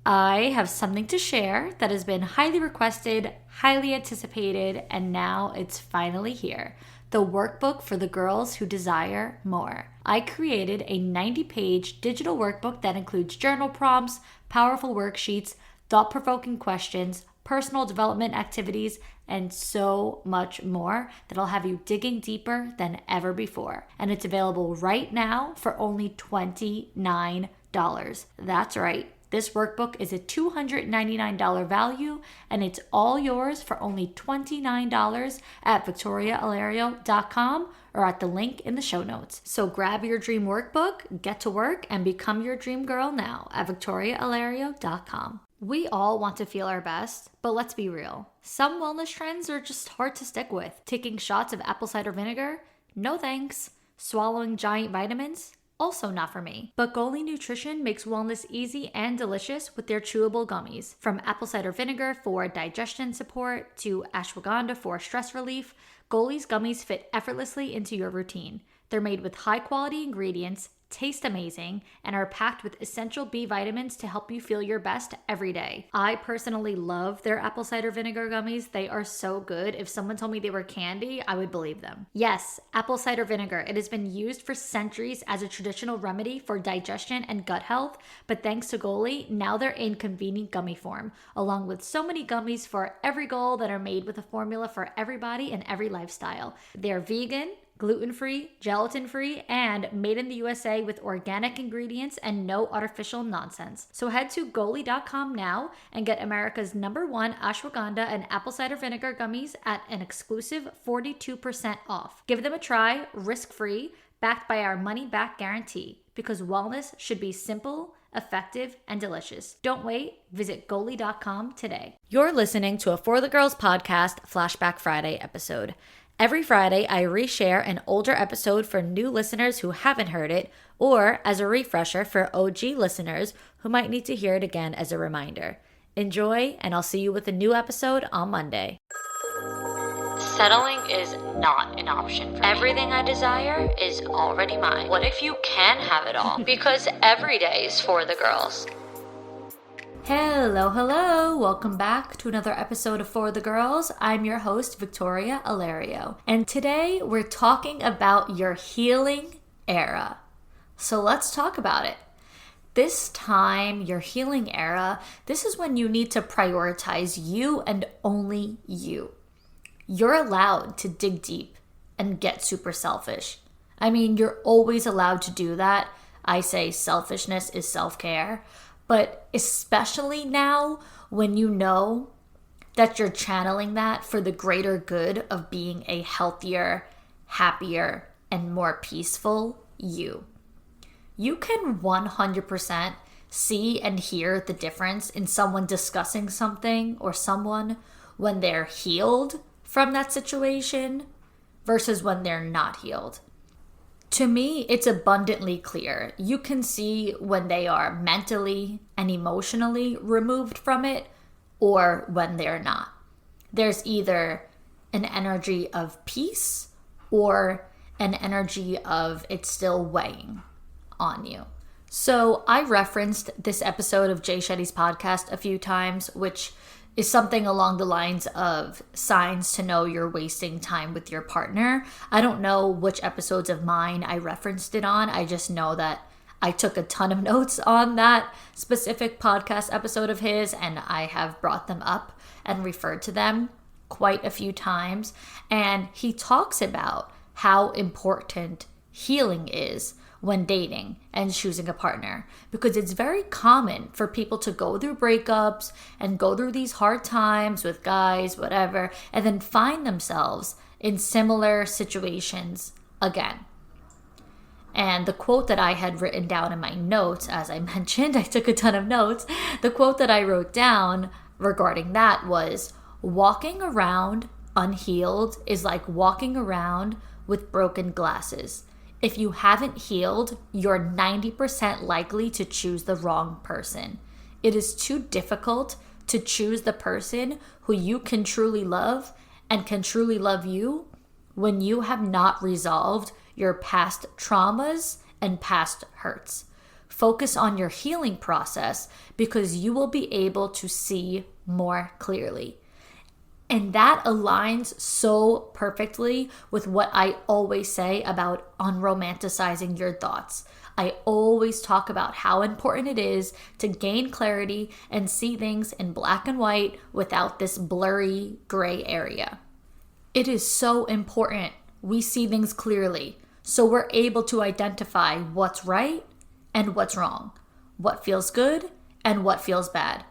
I have something to share that has been highly requested, highly anticipated, and now it's finally here. The workbook for the girls who desire more. I created a 90-page digital workbook that includes journal prompts, powerful worksheets, thought-provoking questions, personal development activities, and so much more that'll have you digging deeper than ever before. And it's available right now for only $29. That's right. This workbook is a $299 value, and it's all yours for only $29 at victoriaalario.com or at the link in the show notes. So grab your dream workbook, get to work, and become your dream girl now at victoriaalario.com. We all want to feel our best, but let's be real. Some wellness trends are just hard to stick with. Taking shots of apple cider vinegar? No thanks. Swallowing giant vitamins? Also not for me. But Goli Nutrition makes wellness easy and delicious with their chewable gummies. From apple cider vinegar for digestion support to ashwagandha for stress relief, Goli's gummies fit effortlessly into your routine. They're made with high-quality ingredients, taste amazing, and are packed with essential B vitamins to help you feel your best every day. I personally love their apple cider vinegar gummies. They are so good. If someone told me they were candy, I would believe them. Yes, apple cider vinegar. It has been used for centuries as a traditional remedy for digestion and gut health, but thanks to Goli, now they're in convenient gummy form, along with so many gummies for every goal that are made with a formula for everybody and every lifestyle. They're vegan, gluten-free, gelatin-free, and made in the USA with organic ingredients and no artificial nonsense. So head to Goli.com now and get America's #1 ashwagandha and apple cider vinegar gummies at an exclusive 42% off. Give them a try, risk-free, backed by our money-back guarantee, because wellness should be simple, effective, and delicious. Don't wait. Visit Goli.com today. You're listening to a For the Girls podcast Flashback Friday episode. Every Friday, I reshare an older episode for new listeners who haven't heard it, or as a refresher for OG listeners who might need to hear it again as a reminder. Enjoy, and I'll see you with a new episode on Monday. Settling is not an option for me. Everything I desire is already mine. What if you can have it all? Because every day is for the girls. Hello. Welcome back to another episode of For the Girls. I'm your host, Victoria Alario. And today we're talking about your healing era. So let's talk about it. This time, your healing era, this is when you need to prioritize you and only you. You're allowed to dig deep and get super selfish. I mean, you're always allowed to do that. I say selfishness is self-care. But especially now when you know that you're channeling that for the greater good of being a healthier, happier, and more peaceful you. You can 100% see and hear the difference in someone discussing something or someone when they're healed from that situation versus when they're not healed. To me, it's abundantly clear. You can see when they are mentally and emotionally removed from it or when they're not. There's either an energy of peace or an energy of it's still weighing on you. So I referenced this episode of Jay Shetty's podcast a few times, which is something along the lines of signs to know you're wasting time with your partner. I don't know which episodes of mine I referenced it on. I just know that I took a ton of notes on that specific podcast episode of his, and I have brought them up and referred to them quite a few times. And he talks about how important healing is when dating and choosing a partner, because it's very common for people to go through breakups and go through these hard times with guys, whatever, and then find themselves in similar situations again. And the quote that I had written down in my notes, as I mentioned, I took a ton of notes. The quote that I wrote down regarding that was, walking around unhealed is like walking around with broken glasses. If you haven't healed, you're 90% likely to choose the wrong person. It is too difficult to choose the person who you can truly love and can truly love you when you have not resolved your past traumas and past hurts. Focus on your healing process because you will be able to see more clearly. And that aligns so perfectly with what I always say about unromanticizing your thoughts. I always talk about how important it is to gain clarity and see things in black and white without this blurry gray area. It is so important we see things clearly so we're able to identify what's right and what's wrong, what feels good and what feels bad,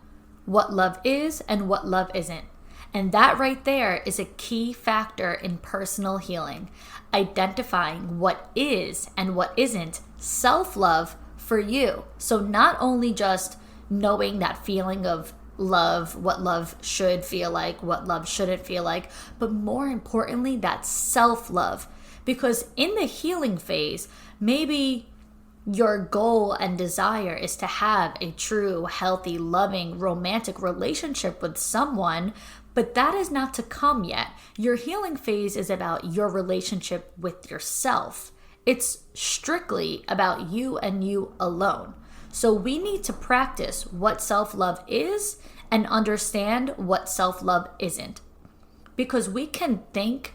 what love is and what love isn't. And that right there is a key factor in personal healing, identifying what is and what isn't self-love for you. So not only just knowing that feeling of love, what love should feel like, what love shouldn't feel like, but more importantly, that self-love. Because in the healing phase, maybe your goal and desire is to have a true, healthy, loving, romantic relationship with someone, but that is not to come yet. Your healing phase is about your relationship with yourself. It's strictly about you and you alone. So we need to practice what self-love is and understand what self-love isn't. Because we can think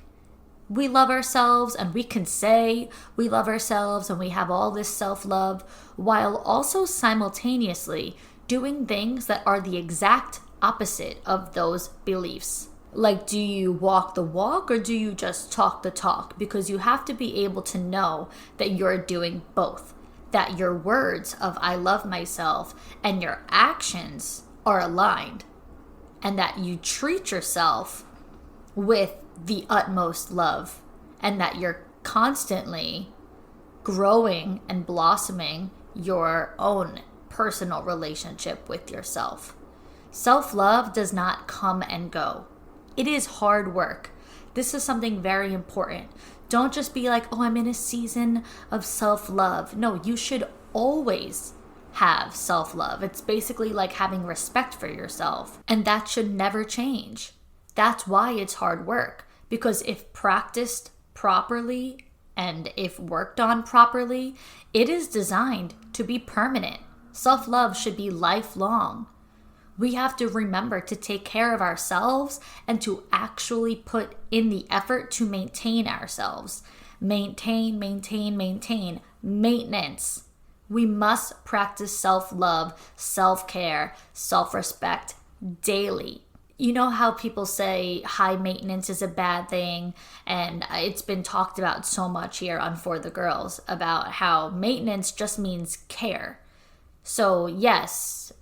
we love ourselves and we can say we love ourselves and we have all this self-love while also simultaneously doing things that are the exact opposite of those beliefs. Like, do you walk the walk or do you just talk the talk? Because you have to be able to know that you're doing both, that your words of I love myself and your actions are aligned, and that you treat yourself with the utmost love, and that you're constantly growing and blossoming your own personal relationship with yourself. Self-love does not come and go. It is hard work. This is something very important. Don't just be like, oh, I'm in a season of self-love. No, you should always have self-love. It's basically like having respect for yourself. And that should never change. That's why it's hard work. Because if practiced properly and if worked on properly, it is designed to be permanent. Self-love should be lifelong. We have to remember to take care of ourselves and to actually put in the effort to maintain ourselves. Maintain. Maintenance. We must practice self-love, self-care, self-respect daily. You know how people say high maintenance is a bad thing, and it's been talked about so much here on For the Girls about how maintenance just means care. So yes,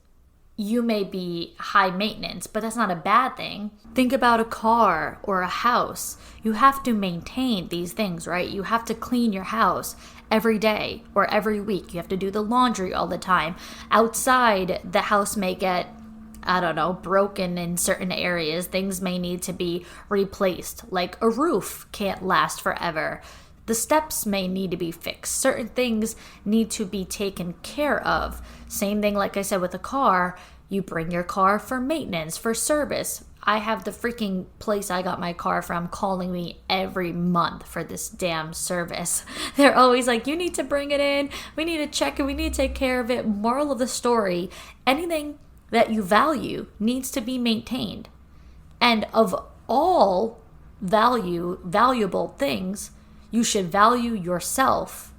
you may be high maintenance, but that's not a bad thing. Think about a car or a house. You have to maintain these things, right? You have to clean your house every day or every week. You have to do the laundry all the time. Outside, the house may get, broken in certain areas. Things may need to be replaced. Like a roof can't last forever. The steps may need to be fixed. Certain things need to be taken care of. Same thing, like I said, with a car. You bring your car for maintenance, for service. I have the freaking place I got my car from calling me every month for this damn service. They're always like, you need to bring it in. We need to check it. We need to take care of it. Moral of the story, anything that you value needs to be maintained. And of all valuable things, you should value yourself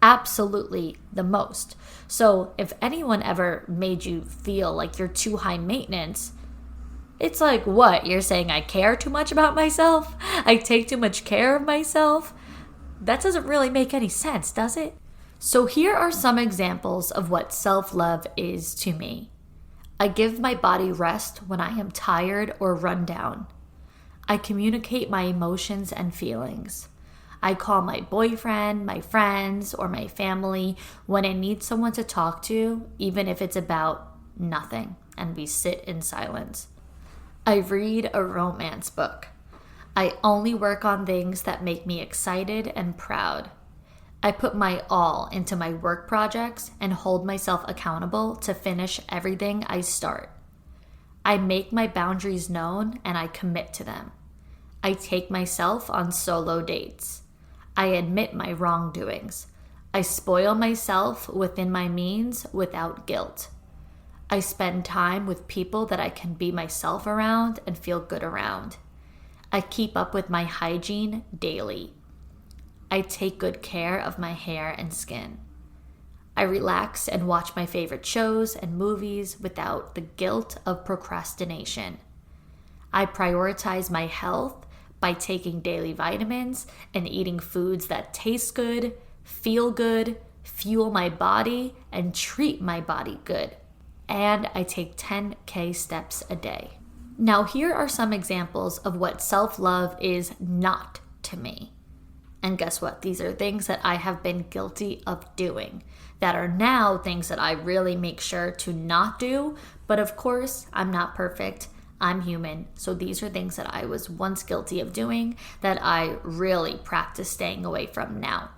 absolutely the most. So if anyone ever made you feel like you're too high maintenance, it's like, what? You're saying I care too much about myself? I take too much care of myself? That doesn't really make any sense, does it? So here are some examples of what self-love is to me. I give my body rest when I am tired or run down. I communicate my emotions and feelings. I call my boyfriend, my friends, or my family when I need someone to talk to, even if it's about nothing, and we sit in silence. I read a romance book. I only work on things that make me excited and proud. I put my all into my work projects and hold myself accountable to finish everything I start. I make my boundaries known and I commit to them. I take myself on solo dates. I admit my wrongdoings. I spoil myself within my means without guilt. I spend time with people that I can be myself around and feel good around. I keep up with my hygiene daily. I take good care of my hair and skin. I relax and watch my favorite shows and movies without the guilt of procrastination. I prioritize my health by taking daily vitamins and eating foods that taste good, feel good, fuel my body, and treat my body good. And I take 10K steps a day. Now, here are some examples of what self-love is not to me. And guess what? These are things that I have been guilty of doing, that are now things that I really make sure to not do. But of course, I'm not perfect. I'm human. So these are things that I was once guilty of doing that I really practice staying away from now.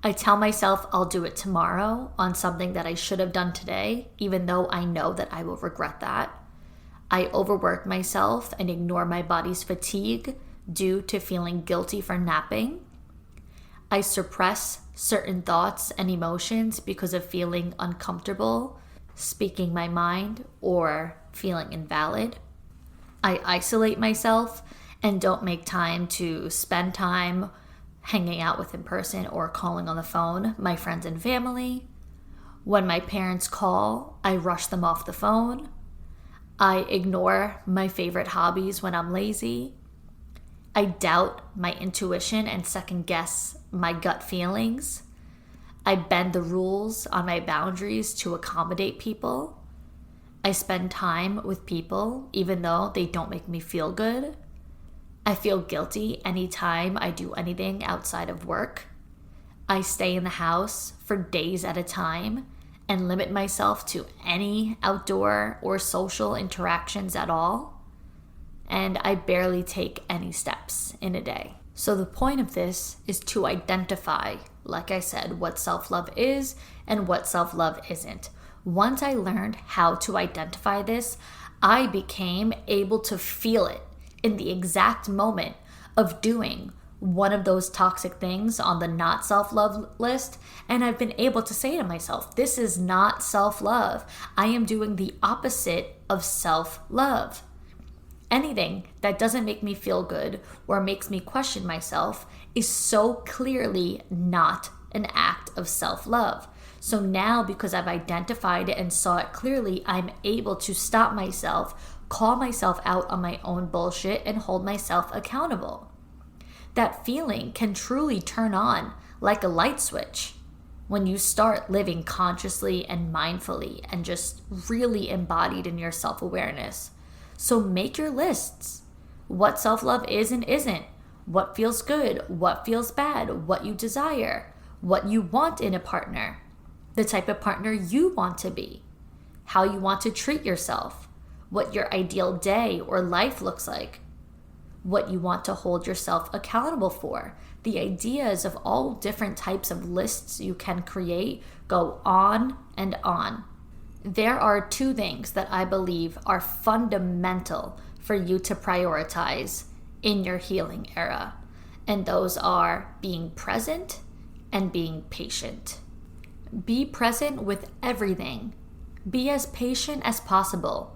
I tell myself I'll do it tomorrow on something that I should have done today, even though I know that I will regret that. I overwork myself and ignore my body's fatigue due to feeling guilty for napping. I suppress certain thoughts and emotions because of feeling uncomfortable, speaking my mind, or feeling invalid. I isolate myself and don't make time to spend time hanging out with in person or calling on the phone my friends and family. When my parents call, I rush them off the phone. I ignore my favorite hobbies when I'm lazy. I doubt my intuition and second guess my gut feelings. I bend the rules on my boundaries to accommodate people. I spend time with people even though they don't make me feel good. I feel guilty anytime I do anything outside of work. I stay in the house for days at a time and limit myself to any outdoor or social interactions at all. And I barely take any steps in a day. So the point of this is to identify, like I said, what self-love is and what self-love isn't. Once I learned how to identify this, I became able to feel it in the exact moment of doing one of those toxic things on the not self-love list. And I've been able to say to myself, this is not self-love. I am doing the opposite of self-love. Anything that doesn't make me feel good or makes me question myself is so clearly not an act of self-love. So now, because I've identified it and saw it clearly, I'm able to stop myself, call myself out on my own bullshit, and hold myself accountable. That feeling can truly turn on like a light switch when you start living consciously and mindfully and just really embodied in your self-awareness. So make your lists. What self-love is and isn't. What feels good, what feels bad, what you desire, what you want in a partner, the type of partner you want to be, how you want to treat yourself, what your ideal day or life looks like, what you want to hold yourself accountable for. The ideas of all different types of lists you can create go on and on. There are two things that I believe are fundamental for you to prioritize in your healing era, and those are being present and being patient. Be present with everything. Be as patient as possible.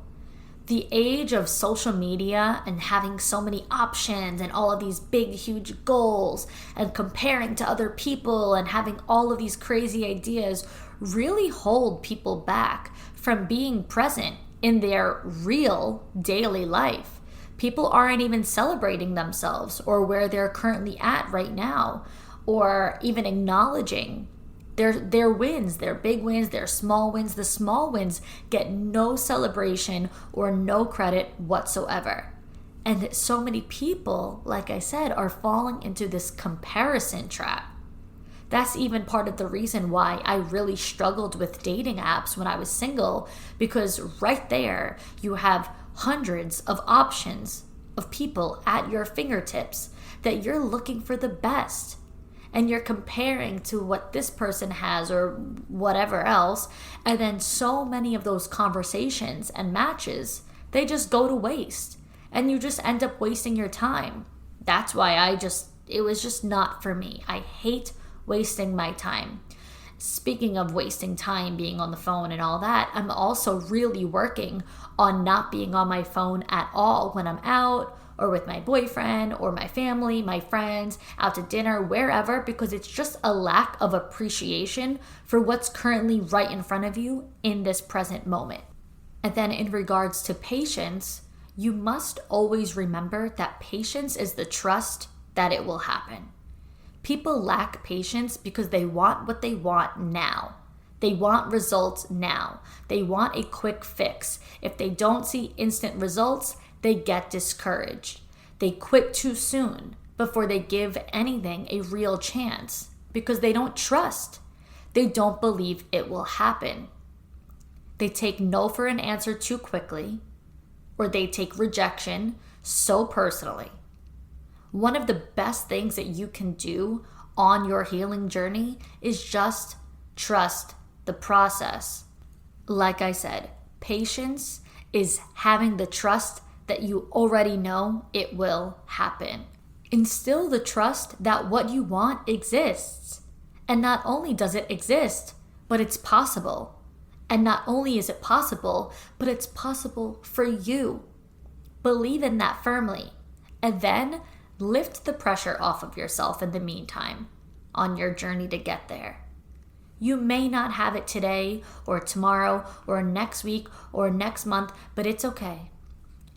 The age of social media and having so many options and all of these big, huge goals and comparing to other people and having all of these crazy ideas really hold people back from being present in their real daily life. People aren't even celebrating themselves or where they're currently at right now, or even acknowledging their wins, their big wins, their small wins. The small wins get no celebration or no credit whatsoever. And so many people, like I said, are falling into this comparison trap. That's even part of the reason why I really struggled with dating apps when I was single, because right there you have hundreds of options of people at your fingertips that you're looking for the best. And you're comparing to what this person has or whatever else. And then so many of those conversations and matches, they just go to waste. And you just end up wasting your time. That's why it was just not for me. I hate wasting my time. Speaking of wasting time being on the phone and all that, I'm also really working on not being on my phone at all when I'm out or with my boyfriend or my family, my friends, out to dinner, wherever, because it's just a lack of appreciation for what's currently right in front of you in this present moment. And then in regards to patience, you must always remember that patience is the trust that it will happen. People lack patience because they want what they want now. They want results now. They want a quick fix. If they don't see instant results, they get discouraged. They quit too soon before they give anything a real chance because they don't trust. They don't believe it will happen. They take no for an answer too quickly, or they take rejection so personally. One of the best things that you can do on your healing journey is just trust the process. Like I said, patience is having the trust that you already know it will happen. Instill the trust that what you want exists. And not only does it exist, but it's possible. And not only is it possible, but it's possible for you. Believe in that firmly. And then lift the pressure off of yourself in the meantime on your journey to get there. You may not have it today or tomorrow or next week or next month, but it's okay.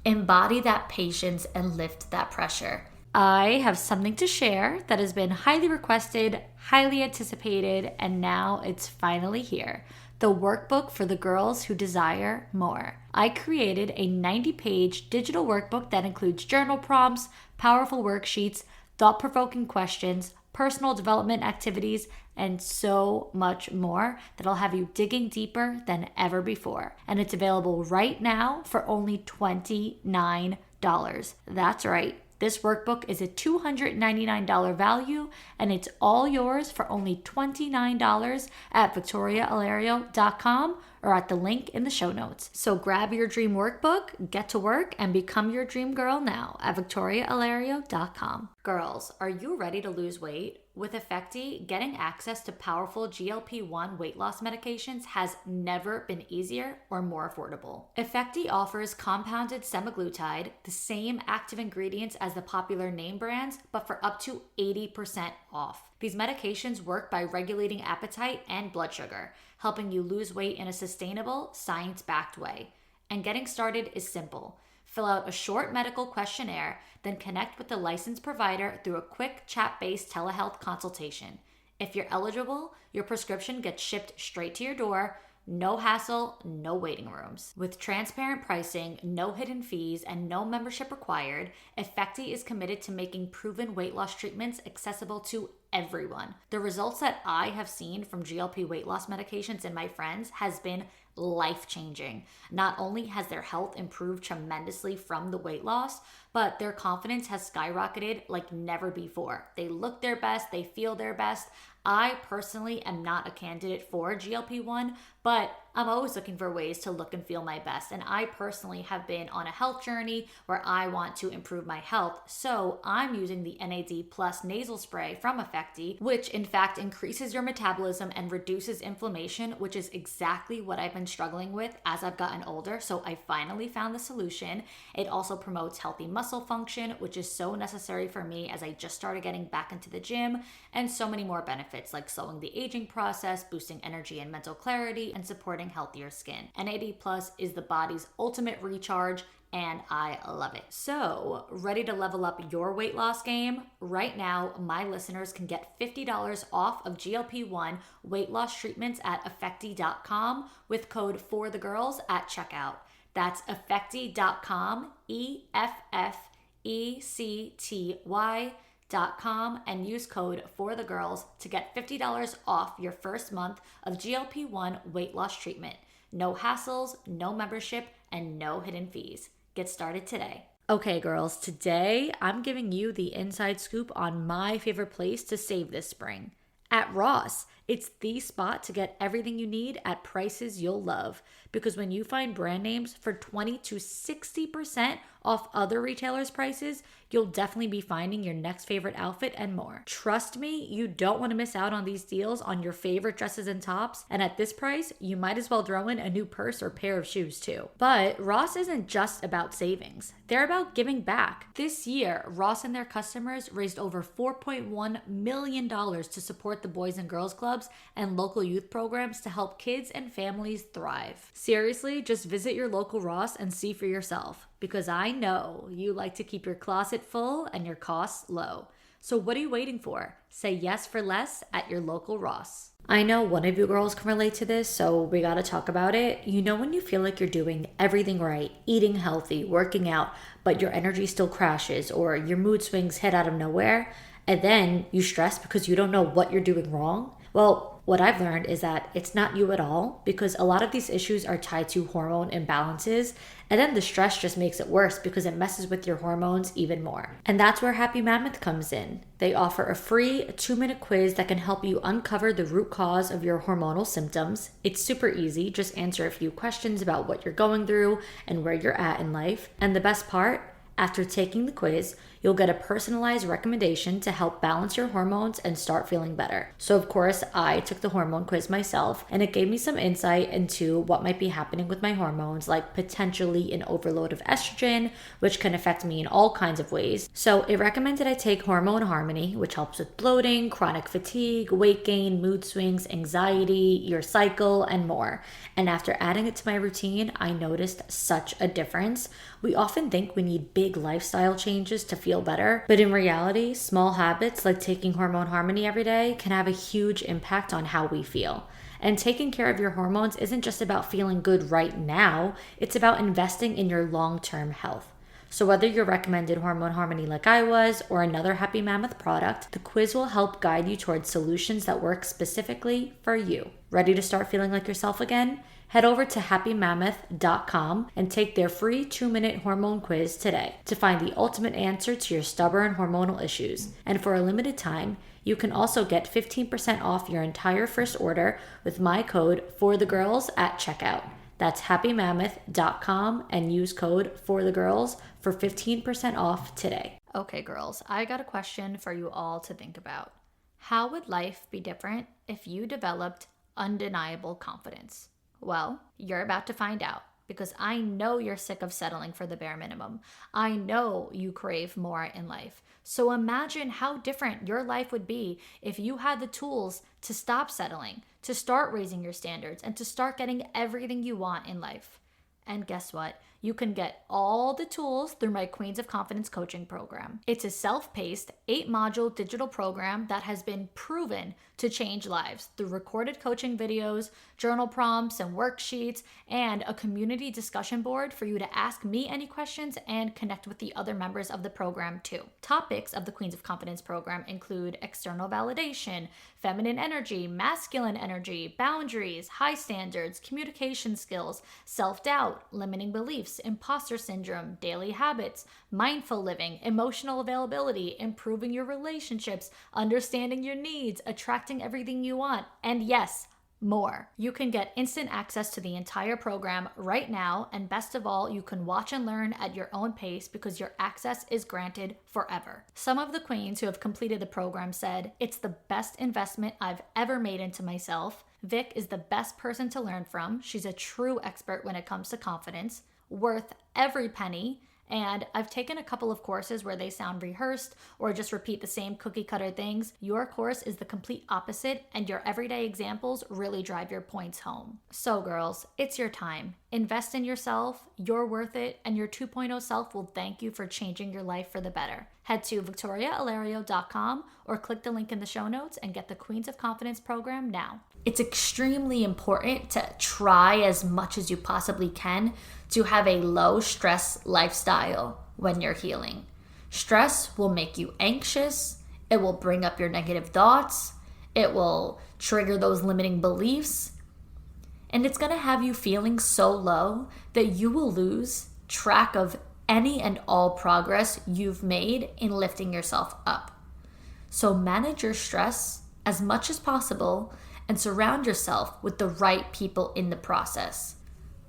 Embody that patience and lift that pressure. I have something to share that has been highly requested, highly anticipated, and now it's finally here. The workbook for the girls who desire more. I created a 90-page digital workbook that includes journal prompts, powerful worksheets, thought-provoking questions, personal development activities, and so much more that'll have you digging deeper than ever before. And it's available right now for only $29. That's right. This workbook is a $299 value, and it's all yours for only $29 at victoriaalario.com or at the link in the show notes. So grab your dream workbook, get to work, and become your dream girl now at victoriaalario.com. Girls, are you ready to lose weight? With Effecti, getting access to powerful GLP-1 weight loss medications has never been easier or more affordable. Effecti offers compounded semaglutide, the same active ingredients as the popular name brands, but for up to 80% off. These medications work by regulating appetite and blood sugar, helping you lose weight in a sustainable, science-backed way. And getting started is simple. Fill out a short medical questionnaire, then connect with the licensed provider through a quick chat-based telehealth consultation. If you're eligible, your prescription gets shipped straight to your door. No hassle, no waiting rooms. With transparent pricing, no hidden fees, and no membership required, Effecti is committed to making proven weight loss treatments accessible to everyone. The results that I have seen from GLP weight loss medications in my friends has been life-changing. Not only has their health improved tremendously from the weight loss, but their confidence has skyrocketed like never before. They look their best, they feel their best. I personally am not a candidate for GLP-1, but I'm always looking for ways to look and feel my best. And I personally have been on a health journey where I want to improve my health. So I'm using the NAD Plus nasal spray from Effecti, which in fact increases your metabolism and reduces inflammation, which is exactly what I've been struggling with as I've gotten older. So I finally found the solution. It also promotes healthy muscle function, which is so necessary for me as I just started getting back into the gym, and so many more benefits like slowing the aging process, boosting energy and mental clarity, and supporting healthier skin. NAD Plus is the body's ultimate recharge, and I love it. So, ready to level up your weight loss game? Right now, my listeners can get $50 off of GLP-1 weight loss treatments at Effecti.com with code FORTHEGIRLS at checkout. That's Effecti.com, EFFECTY.com, and use code FORTHEGIRLS to get $50 off your first month of GLP-1 weight loss treatment. No hassles, no membership, and no hidden fees. Get started today. Okay, girls, today I'm giving you the inside scoop on my favorite place to save this spring. At Ross, it's the spot to get everything you need at prices you'll love. because when you find brand names for 20 to 60% off other retailers' prices, you'll definitely be finding your next favorite outfit and more. Trust me, you don't want to miss out on these deals on your favorite dresses and tops, and at this price, you might as well throw in a new purse or pair of shoes too. But Ross isn't just about savings. They're about giving back. This year, Ross and their customers raised over $4.1 million to support the Boys and Girls Clubs and local youth programs to help kids and families thrive. Seriously, just visit your local Ross and see for yourself, because I know you like to keep your closet full and your costs low. So what are you waiting for? Say yes for less at your local Ross. I know one of you girls can relate to this, so we gotta talk about it. You know when you feel like you're doing everything right, eating healthy, working out, but your energy still crashes or your mood swings hit out of nowhere, and then you stress because you don't know what you're doing wrong? Well, what I've learned is that it's not you at all, because a lot of these issues are tied to hormone imbalances, and then the stress just makes it worse because it messes with your hormones even more. And that's where Happy Mammoth comes in. They offer a free 2-minute quiz that can help you uncover the root cause of your hormonal symptoms. It's super easy, just answer a few questions about what you're going through and where you're at in life. And the best part, after taking the quiz, you'll get a personalized recommendation to help balance your hormones and start feeling better. So of course, I took the hormone quiz myself, and it gave me some insight into what might be happening with my hormones, like potentially an overload of estrogen, which can affect me in all kinds of ways. So it recommended I take Hormone Harmony, which helps with bloating, chronic fatigue, weight gain, mood swings, anxiety, your cycle, and more. And after adding it to my routine, I noticed such a difference. We often think we need big lifestyle changes to feel better, but in reality, small habits like taking Hormone Harmony every day can have a huge impact on how we feel. And taking care of your hormones isn't just about feeling good right now, it's about investing in your long-term health. So whether you're recommended Hormone Harmony like I was, or another Happy Mammoth product, the quiz will help guide you towards solutions that work specifically for you. Ready to start feeling like yourself again? Head over to happymammoth.com and take their free 2-minute hormone quiz today to find the ultimate answer to your stubborn hormonal issues. And for a limited time, you can also get 15% off your entire first order with my code FORTHEGIRLS at checkout. That's happymammoth.com and use code FORTHEGIRLS for 15% off today. Okay, girls, I got a question for you all to think about. How would life be different if you developed undeniable confidence? Well, you're about to find out, because I know you're sick of settling for the bare minimum. I know you crave more in life. So imagine how different your life would be if you had the tools to stop settling, to start raising your standards, and to start getting everything you want in life. And guess what? You can get all the tools through my Queens of Confidence coaching program. It's a self-paced 8-module digital program that has been proven to change lives through recorded coaching videos, journal prompts and worksheets, and a community discussion board for you to ask me any questions and connect with the other members of the program too. Topics of the Queens of Confidence program include external validation, feminine energy, masculine energy, boundaries, high standards, communication skills, self-doubt, limiting beliefs, imposter syndrome, daily habits, mindful living, emotional availability, improving your relationships, understanding your needs, attracting everything you want, and yes, more. You can get instant access to the entire program right now, and best of all, you can watch and learn at your own pace because your access is granted forever. Some of the queens who have completed the program said, "It's the best investment I've ever made into myself. Vic is the best person to learn from. She's a true expert when it comes to confidence, worth every penny. And I've taken a couple of courses where they sound rehearsed or just repeat the same cookie cutter things. Your course is the complete opposite, and your everyday examples really drive your points home." So girls, it's your time. Invest in yourself, you're worth it, and your 2.0 self will thank you for changing your life for the better. Head to victoriaalario.com or click the link in the show notes and get the Queens of Confidence program now. It's extremely important to try as much as you possibly can to have a low stress lifestyle when you're healing. Stress will make you anxious. It will bring up your negative thoughts. It will trigger those limiting beliefs. And it's going to have you feeling so low that you will lose track of any and all progress you've made in lifting yourself up. So manage your stress as much as possible and surround yourself with the right people in the process.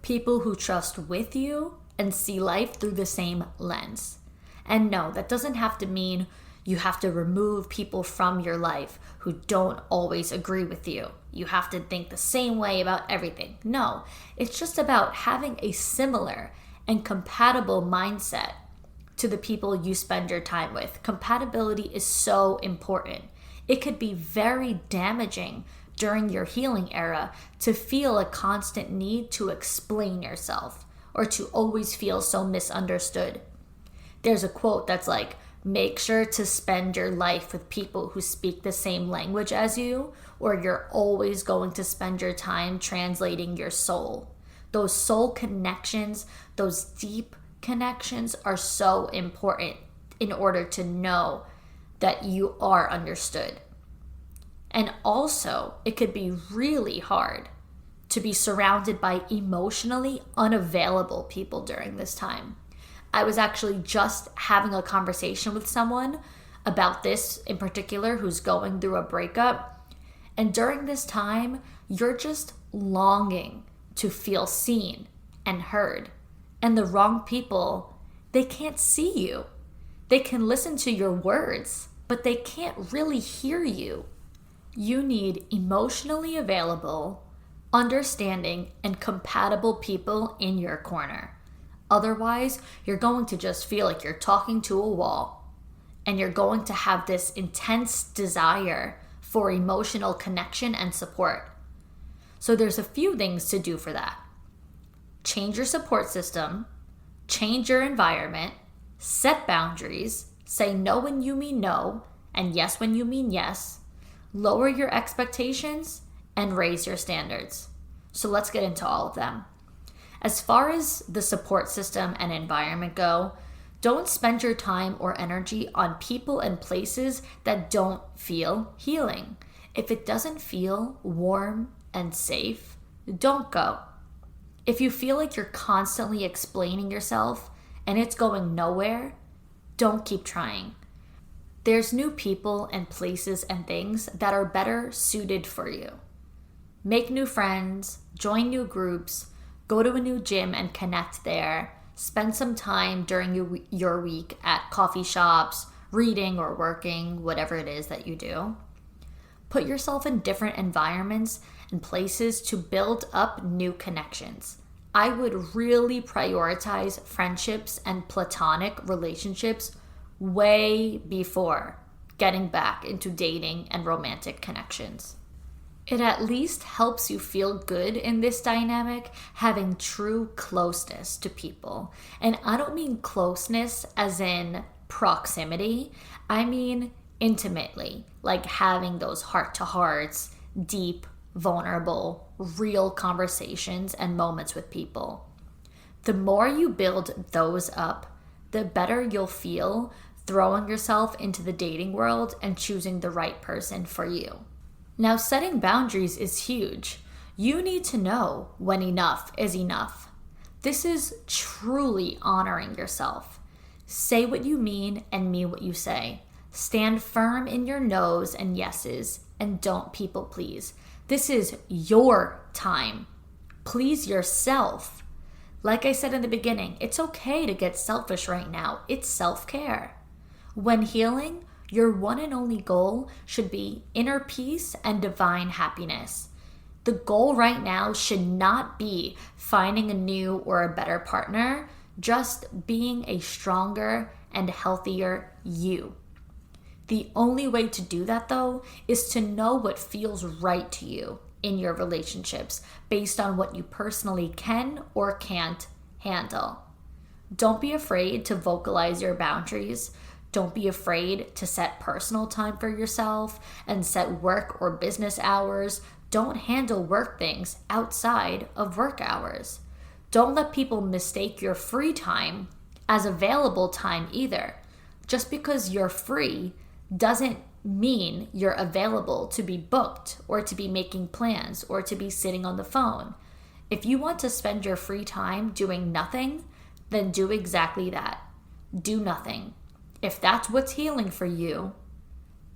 People who trust with you and see life through the same lens. And no, that doesn't have to mean you have to remove people from your life who don't always agree with you. You have to think the same way about everything. No, it's just about having a similar and compatible mindset to the people you spend your time with. Compatibility is so important. It could be very damaging during your healing era to feel a constant need to explain yourself or to always feel so misunderstood. There's a quote that's like, make sure to spend your life with people who speak the same language as you, or you're always going to spend your time translating your soul. Those soul connections, those deep connections are so important in order to know that you are understood. And also, it could be really hard to be surrounded by emotionally unavailable people during this time. I was actually just having a conversation with someone about this in particular who's going through a breakup. And during this time, you're just longing to feel seen and heard. And the wrong people, they can't see you. They can listen to your words, but they can't really hear you. You need emotionally available, understanding, and compatible people in your corner. Otherwise, you're going to just feel like you're talking to a wall, and you're going to have this intense desire for emotional connection and support. So there's a few things to do for that. Change your support system, change your environment, set boundaries, say no when you mean no, and yes when you mean yes, lower your expectations, and raise your standards. So let's get into all of them. As far as the support system and environment go, don't spend your time or energy on people and places that don't feel healing. If it doesn't feel warm and safe, don't go. If you feel like you're constantly explaining yourself and it's going nowhere, don't keep trying. There's new people and places and things that are better suited for you. Make new friends, join new groups, go to a new gym and connect there. Spend some time during your week at coffee shops, reading or working, whatever it is that you do. Put yourself in different environments and places to build up new connections. I would really prioritize friendships and platonic relationships way before getting back into dating and romantic connections. It at least helps you feel good in this dynamic, having true closeness to people. And I don't mean closeness as in proximity. I mean intimately, like having those heart-to-hearts, deep, vulnerable, real conversations and moments with people. The more you build those up, the better you'll feel throwing yourself into the dating world and choosing the right person for you. Now, setting boundaries is huge. You need to know when enough is enough. This is truly honoring yourself. Say what you mean and mean what you say. Stand firm in your no's and yeses, and don't people please. This is your time. Please yourself. Like I said in the beginning, it's okay to get selfish right now. It's self-care. When healing, your one and only goal should be inner peace and divine happiness. The goal right now should not be finding a new or a better partner, just being a stronger and healthier you. The only way to do that, though, is to know what feels right to you in your relationships based on what you personally can or can't handle. Don't be afraid to vocalize your boundaries. Don't be afraid to set personal time for yourself and set work or business hours. Don't handle work things outside of work hours. Don't let people mistake your free time as available time either. Just because you're free doesn't mean you're available to be booked or to be making plans or to be sitting on the phone. If you want to spend your free time doing nothing, then do exactly that. Do nothing. If that's what's healing for you,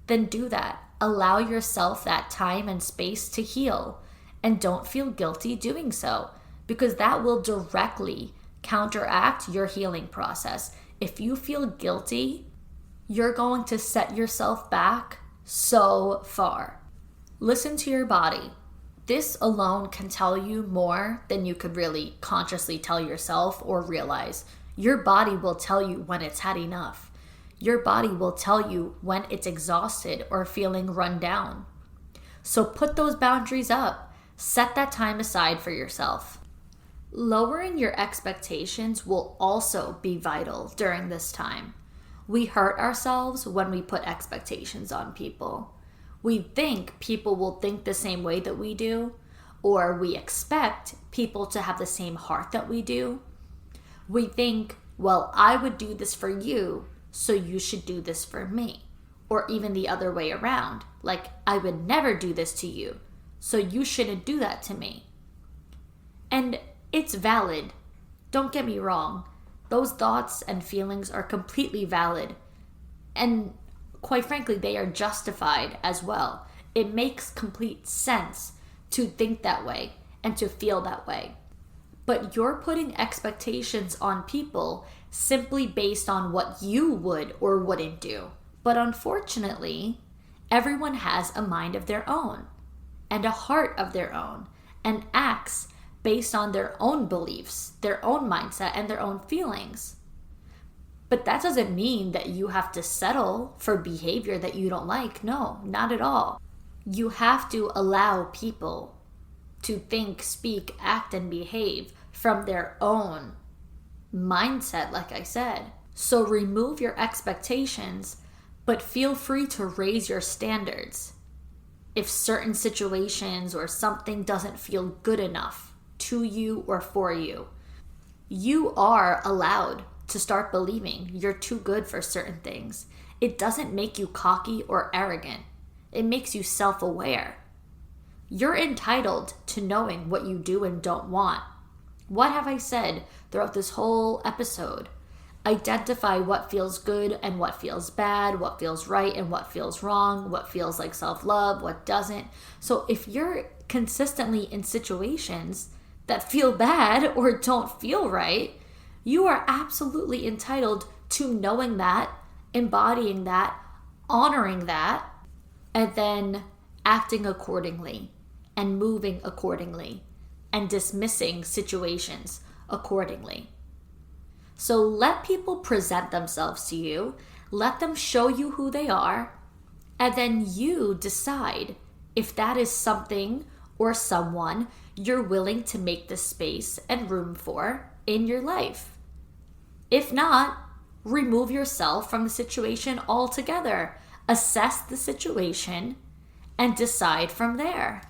then do that. Allow yourself that time and space to heal, and don't feel guilty doing so. because that will directly counteract your healing process. If you feel guilty, you're going to set yourself back so far. Listen to your body. This alone can tell you more than you could really consciously tell yourself or realize. Your body will tell you when it's had enough. Your body will tell you when it's exhausted or feeling run down. So put those boundaries up. Set that time aside for yourself. Lowering your expectations will also be vital during this time. We hurt ourselves when we put expectations on people. We think people will think the same way that we do, or we expect people to have the same heart that we do. We think, well, I would do this for you, so you should do this for me. Or even the other way around, like, I would never do this to you, so you shouldn't do that to me. And it's valid. Don't get me wrong. Those thoughts and feelings are completely valid. And quite frankly, they are justified as well. It makes complete sense to think that way and to feel that way. But you're putting expectations on people simply based on what you would or wouldn't do. But unfortunately, everyone has a mind of their own and a heart of their own and acts based on their own beliefs, their own mindset, and their own feelings. But that doesn't mean that you have to settle for behavior that you don't like. No, not at all. You have to allow people to think, speak, act, and behave from their own mindset, like I said. So remove your expectations, but feel free to raise your standards. If certain situations or something doesn't feel good enough to you or for you, you are allowed to start believing you're too good for certain things. It doesn't make you cocky or arrogant. It makes you self-aware. You're entitled to knowing what you do and don't want. What have I said throughout this whole episode? Identify what feels good and what feels bad, what feels right and what feels wrong, what feels like self-love, what doesn't. So if you're consistently in situations that feel bad or don't feel right, you are absolutely entitled to knowing that, embodying that, honoring that, and then acting accordingly and moving accordingly and dismissing situations accordingly. So let people present themselves to you, let them show you who they are, and then you decide if that is something or someone you're willing to make the space and room for in your life. If not, remove yourself from the situation altogether. Assess the situation and decide from there.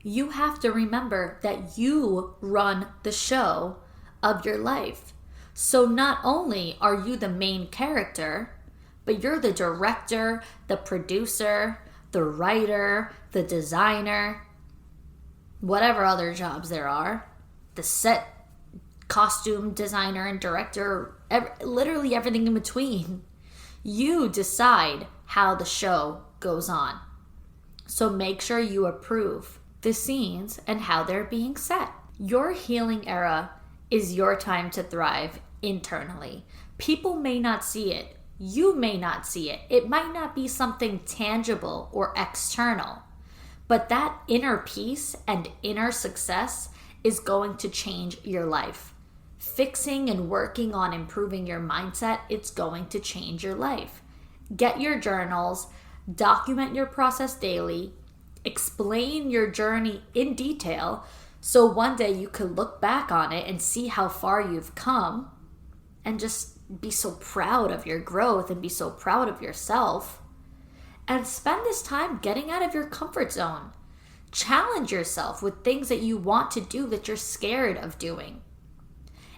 You have to remember that you run the show of your life. So not only are you the main character, but you're the director, the producer, the writer, the designer, whatever other jobs there are, the set costume designer and director, literally everything in between. You decide how the show goes on. So make sure you approve the scenes and how they're being set. Your healing era is your time to thrive internally. People may not see it. You may not see it. It might not be something tangible or external, but that inner peace and inner success is going to change your life. Fixing and working on improving your mindset, it's going to change your life. Get your journals, document your process daily, explain your journey in detail so one day you could look back on it and see how far you've come and just be so proud of your growth and be so proud of yourself. And spend this time getting out of your comfort zone. Challenge yourself with things that you want to do that you're scared of doing.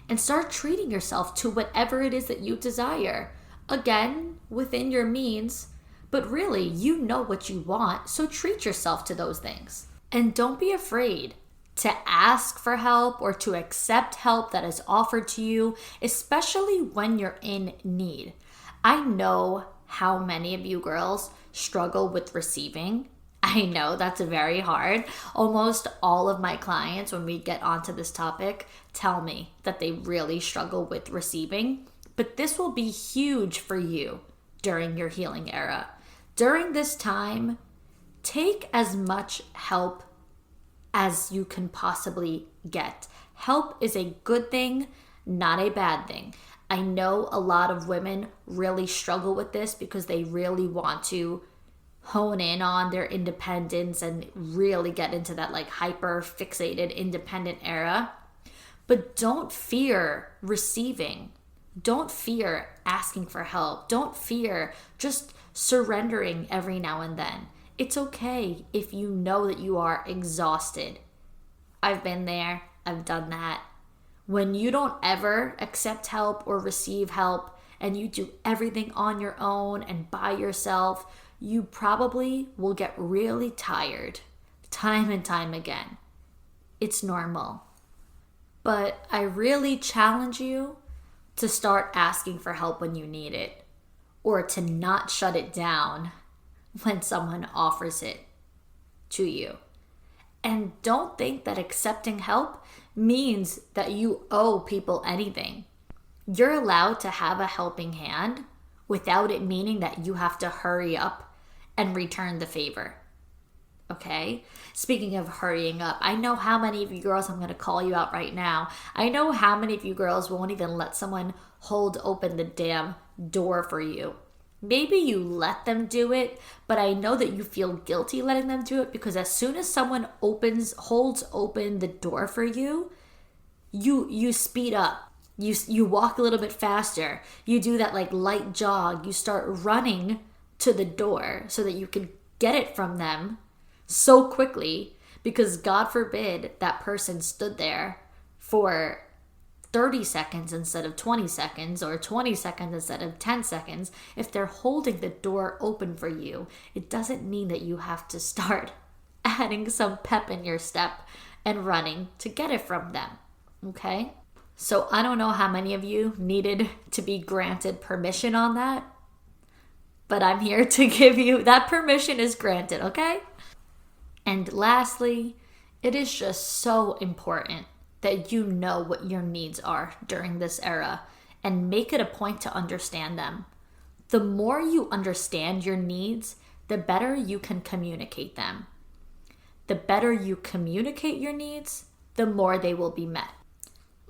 And start treating yourself to whatever it is that you desire. Again, within your means, but really, you know what you want, so treat yourself to those things. And don't be afraid to ask for help or to accept help that is offered to you, especially when you're in need. I know how many of you girls struggle with receiving. I I know that's very hard. Almost all of my clients, when we get onto this topic, tell me that they really struggle with receiving. But this will be huge for you during your healing era. During this time, take as much help as you can possibly get. Help is a good thing, not a bad thing. I know a lot of women really struggle with this because they really want to hone in on their independence and really get into that like hyper fixated independent era. But don't fear receiving. Don't fear asking for help. Don't fear just surrendering every now and then. It's okay if you know that you are exhausted. I've been there. I've done that. When you don't ever accept help or receive help and you do everything on your own and by yourself, you probably will get really tired time and time again. It's normal. But I really challenge you to start asking for help when you need it, or to not shut it down when someone offers it to you. And don't think that accepting help means that you owe people anything. You're allowed to have a helping hand without it meaning that you have to hurry up and return the favor. Okay? Speaking of hurrying up, I know how many of you girls, I'm going to call you out right now. I know how many of you girls won't even let someone hold open the damn door for you. Maybe you let them do it, but I know that you feel guilty letting them do it because as soon as someone holds open the door for you, you speed up. You walk a little bit faster. You do that like light jog. You start running to the door so that you can get it from them so quickly because God forbid that person stood there for 30 seconds instead of 20 seconds or 20 seconds instead of 10 seconds. If they're holding the door open for you, it doesn't mean that you have to start adding some pep in your step and running to get it from them. Okay? So I don't know how many of you needed to be granted permission on that, but I'm here to give you that permission is granted, okay? And lastly, it is just so important that you know what your needs are during this era and make it a point to understand them. The more you understand your needs, the better you can communicate them. The better you communicate your needs, the more they will be met.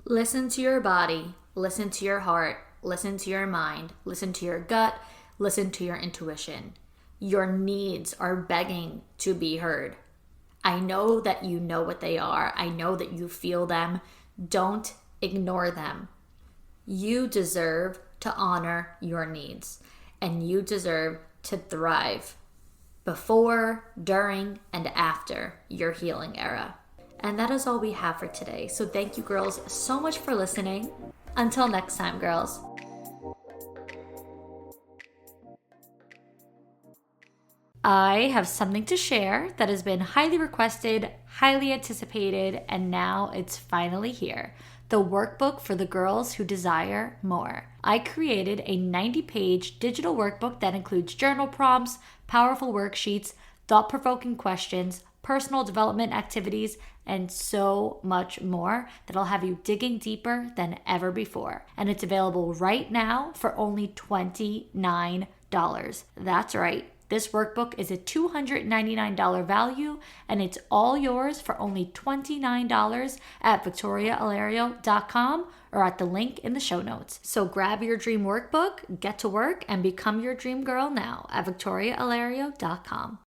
Listen to your body, listen to your heart, listen to your mind, listen to your gut, listen to your intuition. Your needs are begging to be heard. I know that you know what they are. I know that you feel them. Don't ignore them. You deserve to honor your needs, and you deserve to thrive before, during, and after your healing era. And that is all we have for today. So thank you, girls, so much for listening. Until next time, girls. I have something to share that has been highly requested, highly anticipated, and now it's finally here. The workbook for the girls who desire more. I created a 90-page digital workbook that includes journal prompts, powerful worksheets, thought-provoking questions, personal development activities, and so much more that'll have you digging deeper than ever before. And it's available right now for only $29. That's right. This workbook is a $299 value, and it's all yours for only $29 at victoriaalario.com or at the link in the show notes. So grab your dream workbook, get to work, and become your dream girl now at victoriaalario.com.